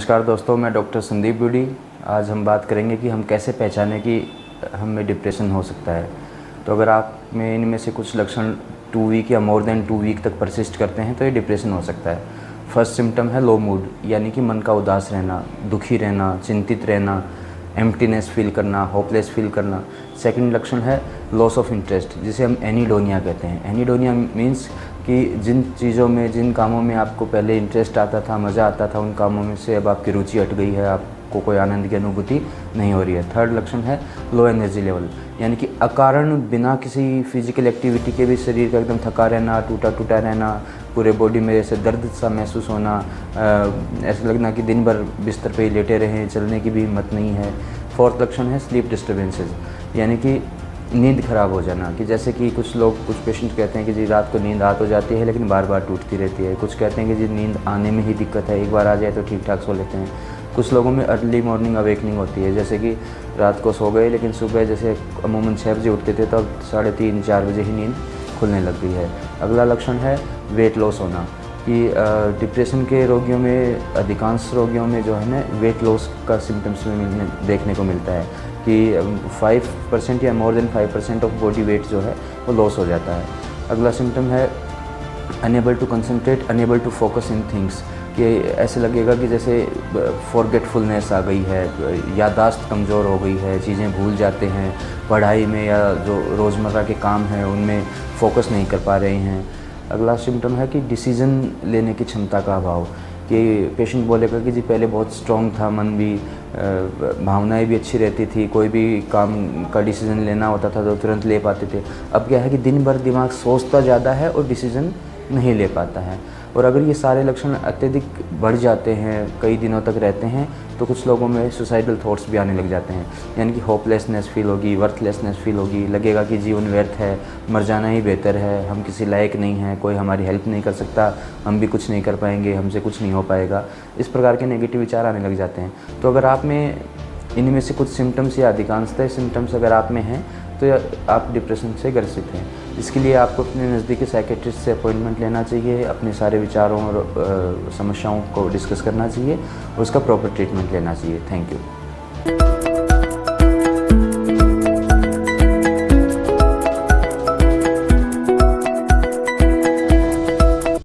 नमस्कार दोस्तों, मैं डॉक्टर संदीप बूढ़ी। आज हम बात करेंगे कि हम कैसे पहचानें कि हमें डिप्रेशन हो सकता है। तो अगर आप में इनमें से कुछ लक्षण 2 वीक या मोर देन 2 वीक तक परसिस्ट करते हैं तो ये डिप्रेशन हो सकता है। फर्स्ट सिम्टम है लो मूड, यानी कि मन का उदास रहना, दुखी रहना, चिंतित रहना, एम्प्टीनेस फील करना, होपलेस फील करना। सेकंड लक्षण है लॉस ऑफ इंटरेस्ट, जिसे हम एनीडोनिया कहते हैं। एनीडोनिया मीन्स कि जिन चीज़ों में, जिन कामों में आपको पहले इंटरेस्ट आता था, मज़ा आता था, उन कामों में से अब आपकी रुचि हट गई है, आपको कोई आनंद की अनुभूति नहीं हो रही है। थर्ड लक्षण है लो एनर्जी लेवल, यानी कि अकारण बिना किसी फिजिकल एक्टिविटी के भी शरीर का एकदम थका रहना, टूटा टूटा रहना, पूरे बॉडी में जैसे दर्द सा महसूस होना, ऐसा लगना कि दिन भर बिस्तर पे ही लेटे रहें, चलने की भी हिम्मत नहीं है। फोर्थ लक्षण है स्लीप डिस्टर्बेंसेस, यानी कि नींद ख़राब हो जाना, कि जैसे कि कुछ लोग, कुछ पेशेंट कहते हैं कि जी रात को नींद आ तो जाती है लेकिन बार बार टूटती रहती है। कुछ कहते हैं कि जी नींद आने में ही दिक्कत है, एक बार आ जाए तो ठीक ठाक सो लेते हैं। कुछ लोगों में अर्ली मॉर्निंग अवेकनिंग होती है, जैसे कि रात को सो गए लेकिन सुबह जैसे अमूमन 6 बजे उठते थे तो अब 3:30-4 बजे ही नींद खुलने लग गई है। अगला लक्षण है वेट लॉस होना, कि डिप्रेशन के रोगियों में, अधिकांश रोगियों में जो है ना, वेट लॉस का सिम्टम्स में देखने को मिलता है कि 5% या more than 5% of body weight जो है वो लॉस हो जाता है। अगला सिम्टम है unable to concentrate, unable to focus in things, कि ऐसे लगेगा कि जैसे फॉरगेटफुलनेस आ गई है, याददाश्त कमज़ोर हो गई है, चीज़ें भूल जाते हैं, पढ़ाई में या जो रोज़मर्रा के काम हैं उनमें फोकस नहीं कर पा रहे हैं। अगला सिम्टम है कि डिसीज़न लेने की क्षमता का अभाव, कि पेशेंट बोलेगा कि जी पहले बहुत स्ट्रॉन्ग था मन भी, भावनाएं भी अच्छी रहती थी, कोई भी काम का डिसीज़न लेना होता था तो तुरंत ले पाते थे। अब क्या है कि दिन भर दिमाग सोचता ज़्यादा है और डिसीज़न नहीं ले पाता है। और अगर ये सारे लक्षण अत्यधिक बढ़ जाते हैं, कई दिनों तक रहते हैं, तो कुछ लोगों में सुसाइडल थॉट्स भी आने लग जाते हैं, यानी कि होपलेसनेस फील होगी, वर्थलेसनेस फील होगी, लगेगा कि जीवन व्यर्थ है, मर जाना ही बेहतर है, हम किसी लायक नहीं हैं, कोई हमारी हेल्प नहीं कर सकता, हम भी कुछ नहीं कर पाएंगे, हमसे कुछ नहीं हो पाएगा। इस प्रकार के नेगेटिव विचार आने लग जाते हैं। तो अगर आप में इनमें से कुछ सिम्टम्स या अधिकांशतः सिम्टम्स अगर आप में हैं तो आप डिप्रेशन से ग्रसित हैं। इसके लिए आपको अपने नज़दीकी साइकेट्रिस्ट से अपॉइंटमेंट लेना चाहिए, अपने सारे विचारों और समस्याओं को डिस्कस करना चाहिए और उसका प्रॉपर ट्रीटमेंट लेना चाहिए। Thank you.